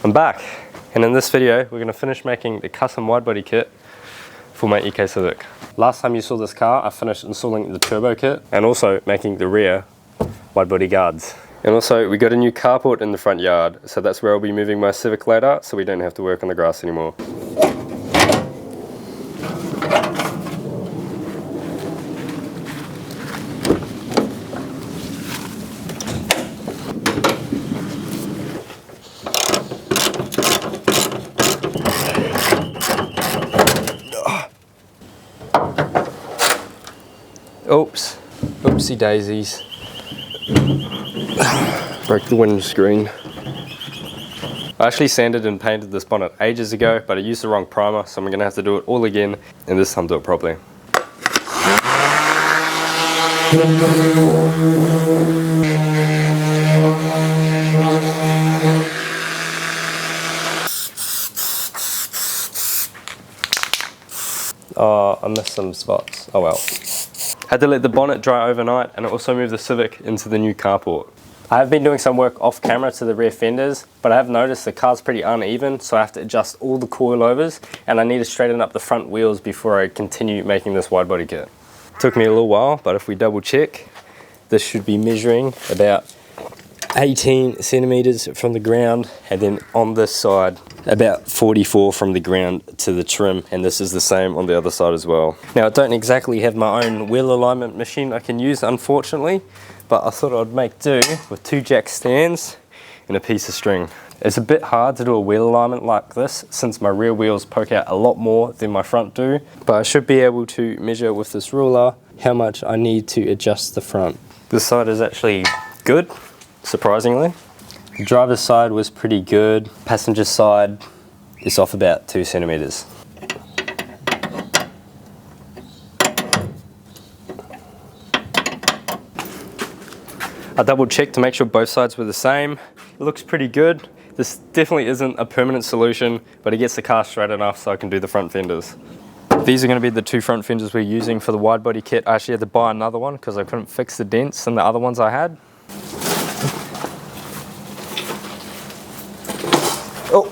I'm back, and in this video we're going to finish making the custom widebody kit for my EK Civic. Last time you saw this car, I finished installing the turbo kit and also making the rear widebody guards. And also we got a new carport in the front yard, so that's where I'll be moving my Civic later, so we don't have to work on the grass anymore. Oops, oopsie daisies. Broke the windscreen. I actually sanded and painted this bonnet ages ago, but I used the wrong primer, so I'm gonna have to do it all again, and this time do it properly. Oh, I missed some spots. Oh well. Had to let the bonnet dry overnight, and I also moved the Civic into the new carport. I have been doing some work off camera to the rear fenders, but I have noticed the car's pretty uneven, so I have to adjust all the coilovers, and I need to straighten up the front wheels before I continue making this widebody kit. Took me a little while, but if we double check, this should be measuring about 18 centimeters from the ground, and then on this side about 44 from the ground to the trim, and this is the same on the other side as well. Now I don't exactly have my own wheel alignment machine I can use, unfortunately, but I thought I'd make do with 2 jack stands and a piece of string. It's a bit hard to do a wheel alignment like this since my rear wheels poke out a lot more than my front do, but I should be able to measure with this ruler how much I need to adjust the front. This side is actually good, surprisingly. The driver's side was pretty good. Passenger side is off about 2 centimeters. I double checked to make sure both sides were the same. It looks pretty good. This definitely isn't a permanent solution, but it gets the car straight enough so I can do the front fenders. These are going to be the 2 front fenders we're using for the widebody kit. I actually had to buy another one because I couldn't fix the dents in the other ones I had. Oh.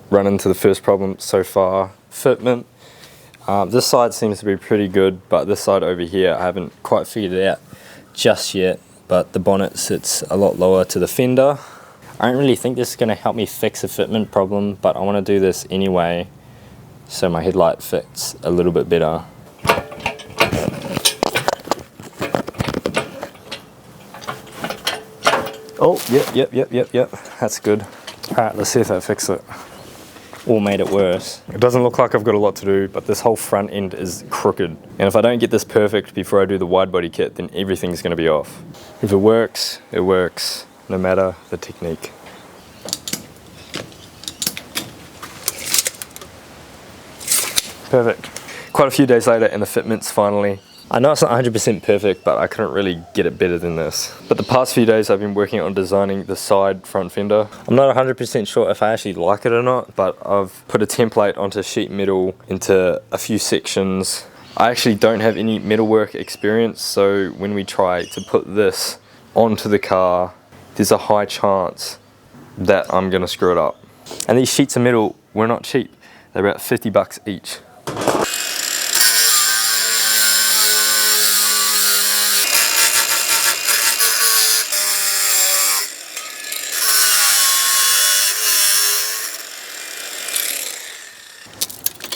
Run into the first problem so far, fitment. This side seems to be pretty good, but this side over here I haven't quite figured it out just yet, but the bonnet sits a lot lower to the fender. I don't really think this is going to help me fix a fitment problem, but I want to do this anyway so my headlight fits a little bit better. Oh, yep, that's good. Alright, let's see if that fixes it. Or made it worse. It doesn't look like I've got a lot to do, but this whole front end is crooked. And if I don't get this perfect before I do the widebody kit, then everything's going to be off. If it works, no matter the technique. Perfect. Quite a few days later and the fitment's finally. I know it's not 100% perfect, but I couldn't really get it better than this. But the past few days I've been working on designing the side front fender. I'm not 100% sure if I actually like it or not, but I've put a template onto sheet metal into a few sections. I actually don't have any metalwork experience, so when we try to put this onto the car, there's a high chance that I'm gonna screw it up. And these sheets of metal were not cheap. They're about 50 bucks each.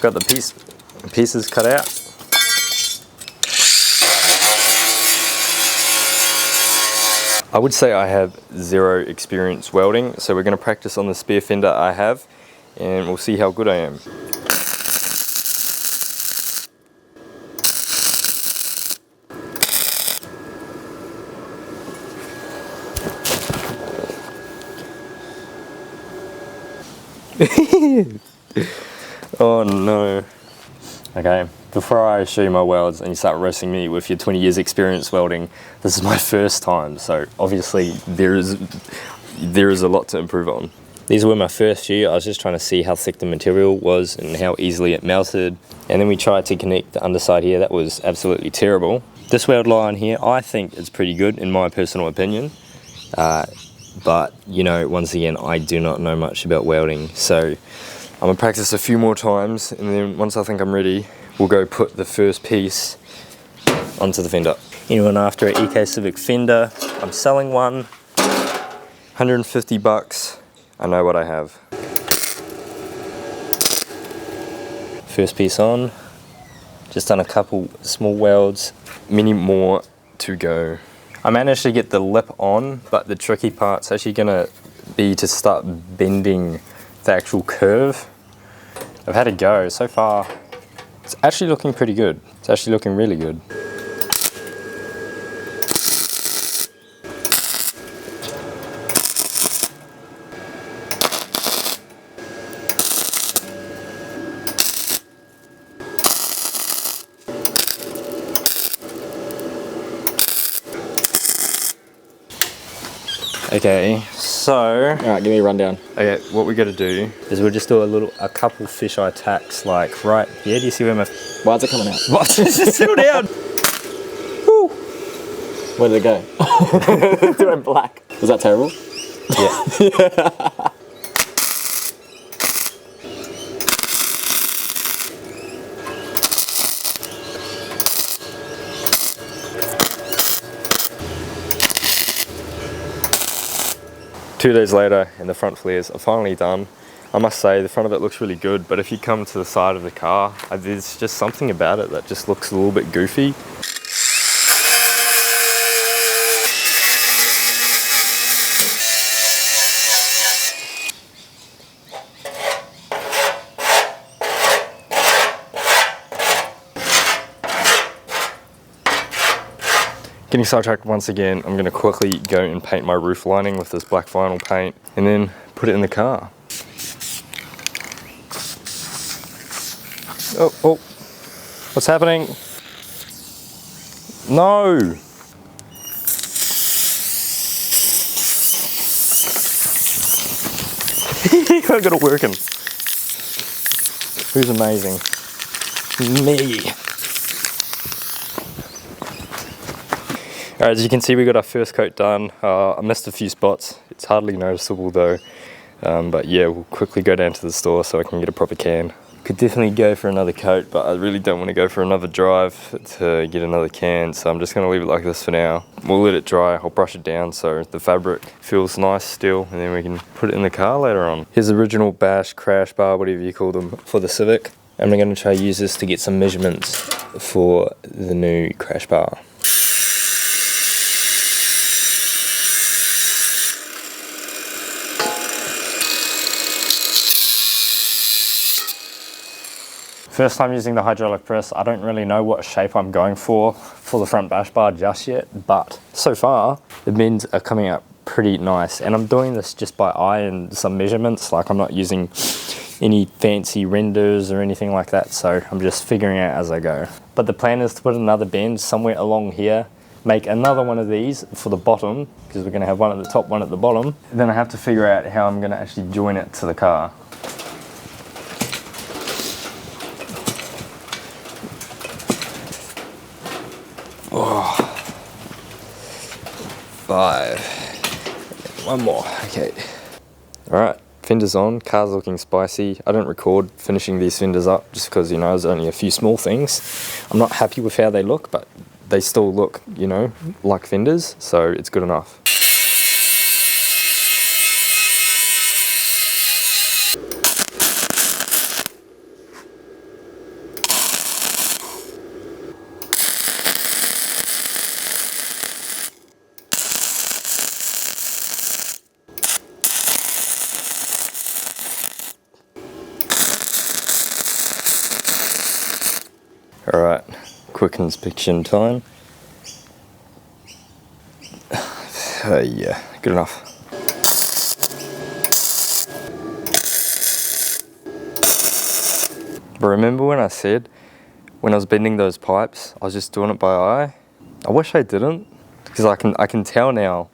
Got the pieces cut out. I would say I have 0 experience welding, so we're going to practice on the spare fender I have, and we'll see how good I am. Oh no. Okay, Before I show you my welds and you start roasting me with your 20 years experience welding, this is my first time, so obviously there is a lot to improve on. These were my first few. I was just trying to see how thick the material was and how easily it melted. And then we tried to connect the underside here. That was absolutely terrible. This weld line here, I think is pretty good in my personal opinion. But, you know, once again, I do not know much about welding. So I'm gonna practice a few more times, and then once I think I'm ready, we'll go put the first piece onto the fender. Anyone after an EK Civic fender? I'm selling one, 150 bucks. I know what I have. First piece on. Just done a couple small welds, many more to go. I managed to get the lip on, but the tricky part's actually gonna be to start bending the actual curve. I've had a go. So far, it's actually looking pretty good. It's actually looking really good. Okay, so... Alright, give me a rundown. Okay, what we gotta do is we'll just do a couple fisheye tacks, like right here. Do you see where my... Why is it coming out? What? Still down! Woo! Where did it go? It went black. Was that terrible? Yeah. 2 days later, and the front flares are finally done. I must say, the front of it looks really good, but if you come to the side of the car, there's just something about it that just looks a little bit goofy. Getting sidetracked once again, I'm going to quickly go and paint my roof lining with this black vinyl paint and then put it in the car. Oh, what's happening? No! I got it working. Who's amazing? Me. Alright, as you can see, we got our first coat done. I missed a few spots. It's hardly noticeable though. But yeah, we'll quickly go down to the store so I can get a proper can. Could definitely go for another coat, but I really don't want to go for another drive to get another can, so I'm just going to leave it like this for now. We'll let it dry. I'll brush it down so the fabric feels nice still, and then we can put it in the car later on. Here's the original bash, crash bar, whatever you call them, for the Civic. And we're going to try to use this to get some measurements for the new crash bar. First time using the hydraulic press, I don't really know what shape I'm going for the front bash bar just yet, but so far the bends are coming out pretty nice, and I'm doing this just by eye and some measurements. Like, I'm not using any fancy renders or anything like that, so I'm just figuring out as I go. But the plan is to put another bend somewhere along here, make another one of these for the bottom, because we're going to have one at the top, one at the bottom. Then I have to figure out how I'm going to actually join it to the car. Oh, 5. One more. Okay. Alright, fenders on, car's looking spicy. I don't record finishing these fenders up just because, you know, there's only a few small things. I'm not happy with how they look, but they still look, you know, like fenders, so it's good enough. Alright, quick inspection time. Yeah, good enough. But remember when I said when I was bending those pipes, I was just doing it by eye. I wish I didn't, because I can tell now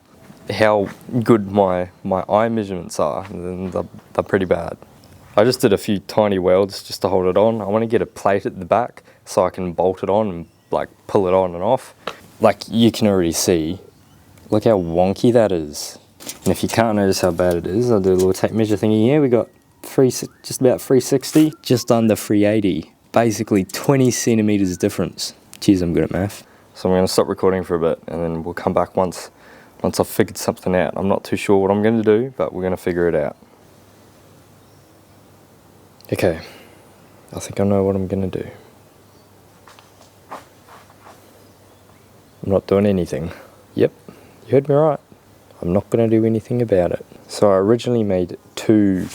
how good my eye measurements are, and they're pretty bad. I just did a few tiny welds just to hold it on. I want to get a plate at the back so I can bolt it on and like pull it on and off. Like you can already see, look how wonky that is. And if you can't notice how bad it is, I'll do a little tape measure thingy here. We got just about 360, just under 380. Basically 20 centimeters difference. Jeez, I'm good at math. So I'm going to stop recording for a bit and then we'll come back once I've figured something out. I'm not too sure what I'm going to do, but we're going to figure it out. Okay, I think I know what I'm going to do. I'm not doing anything. Yep, you heard me right. I'm not going to do anything about it. So I originally made 2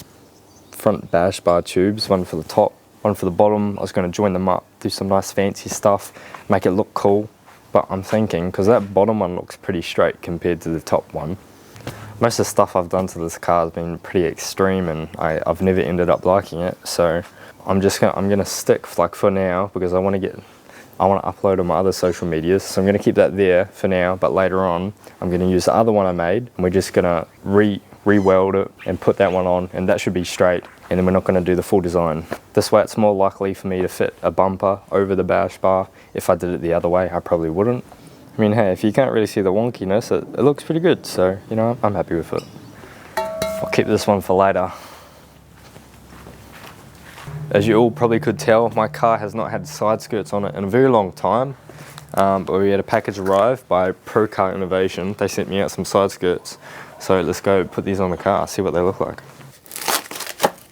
front bash bar tubes, one for the top, one for the bottom. I was going to join them up, do some nice fancy stuff, make it look cool. But I'm thinking, because that bottom one looks pretty straight compared to the top one, most of the stuff I've done to this car has been pretty extreme and I've never ended up liking it. So I'm gonna stick like for now, because I want to upload on my other social medias. So I'm gonna keep that there for now, but later on I'm gonna use the other one I made and we're just gonna re-weld it and put that one on, and that should be straight, and then we're not going to do the full design. This way it's more likely for me to fit a bumper over the bash bar. If I did it the other way, I probably wouldn't. I mean, hey, if you can't really see the wonkiness, it looks pretty good, so you know, I'm happy with it. I'll keep this one for later. As you all probably could tell, my car has not had side skirts on it in a very long time, but we had a package arrive by Pro Car Innovation. They sent me out some side skirts. So let's go put these on the car, see what they look like.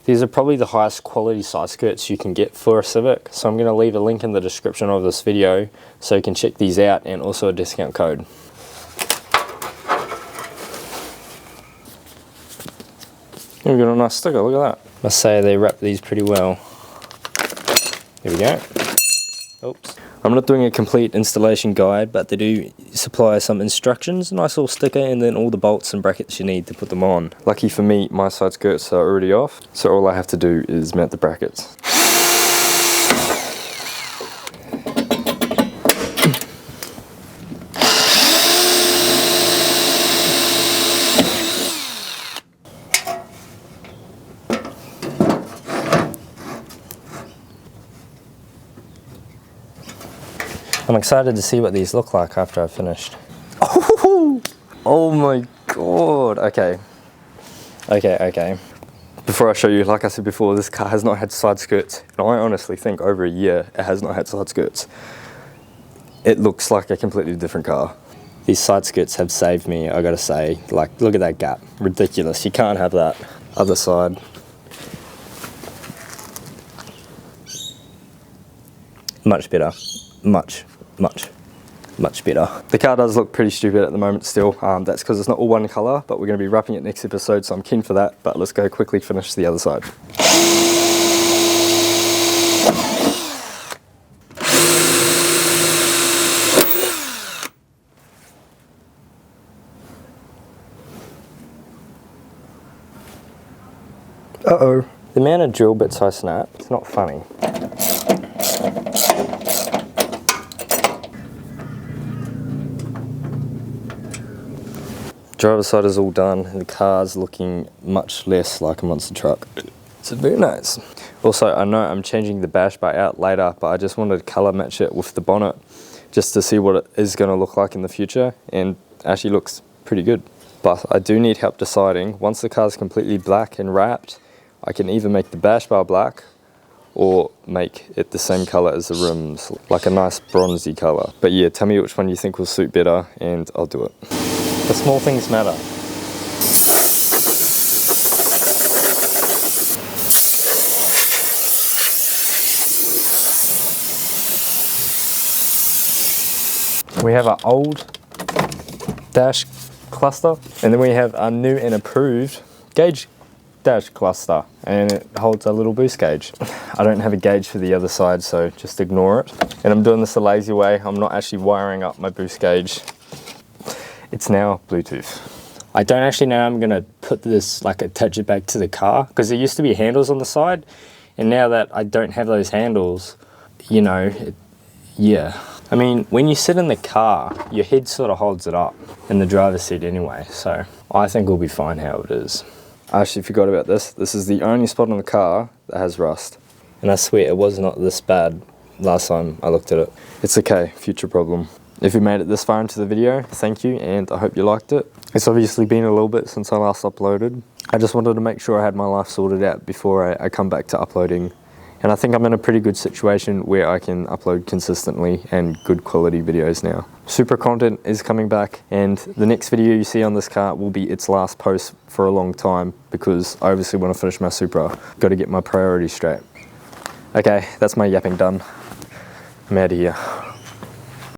These are probably the highest quality side skirts you can get for a Civic. So I'm going to leave a link in the description of this video so you can check these out, and also a discount code. Here we got a nice sticker, look at that. Must say they wrap these pretty well. Here we go. Oops. I'm not doing a complete installation guide, but they do supply some instructions, a nice little sticker, and then all the bolts and brackets you need to put them on. Lucky for me, my side skirts are already off, so all I have to do is mount the brackets. I'm excited to see what these look like after I've finished. Oh my god. Okay. Before I show you, like I said before, this car has not had side skirts. And I honestly think over a year it has not had side skirts. It looks like a completely different car. These side skirts have saved me, I gotta say. Like, look at that gap. Ridiculous. You can't have that. Other side. Much better. Much better. The car does look pretty stupid at the moment still. That's because it's not all one colour, but we're going to be wrapping it next episode, so I'm keen for that. But let's go quickly finish the other side. Uh-oh. The amount of drill bits I snap, it's not funny. Driver's side is all done, and the car's looking much less like a monster truck. It's very nice. Also, I know I'm changing the bash bar out later, but I just wanted to colour match it with the bonnet just to see what it is going to look like in the future, and it actually looks pretty good. But I do need help deciding, once the car's completely black and wrapped, I can either make the bash bar black or make it the same colour as the rims, like a nice bronzy colour. But yeah, tell me which one you think will suit better and I'll do it. The small things matter. We have our old dash cluster, and then we have our new and approved gauge dash cluster, and it holds a little boost gauge. I don't have a gauge for the other side, so just ignore it. And I'm doing this the lazy way. I'm not actually wiring up my boost gauge. It's now Bluetooth. I don't actually know how I'm gonna put this, like attach it back to the car, because there used to be handles on the side, and now that I don't have those handles, you know, yeah. I mean, when you sit in the car, your head sort of holds it up in the driver's seat anyway, so I think we'll be fine how it is. I actually forgot about this. This is the only spot on the car that has rust. And I swear it was not this bad last time I looked at it. It's okay, future problem. If you made it this far into the video, thank you, and I hope you liked it. It's obviously been a little bit since I last uploaded. I just wanted to make sure I had my life sorted out before I come back to uploading. And I think I'm in a pretty good situation where I can upload consistently and good quality videos now. Supra content is coming back, and the next video you see on this car will be its last post for a long time because I obviously want to finish my Supra. Got to get my priorities straight. Okay, that's my yapping done. I'm out of here.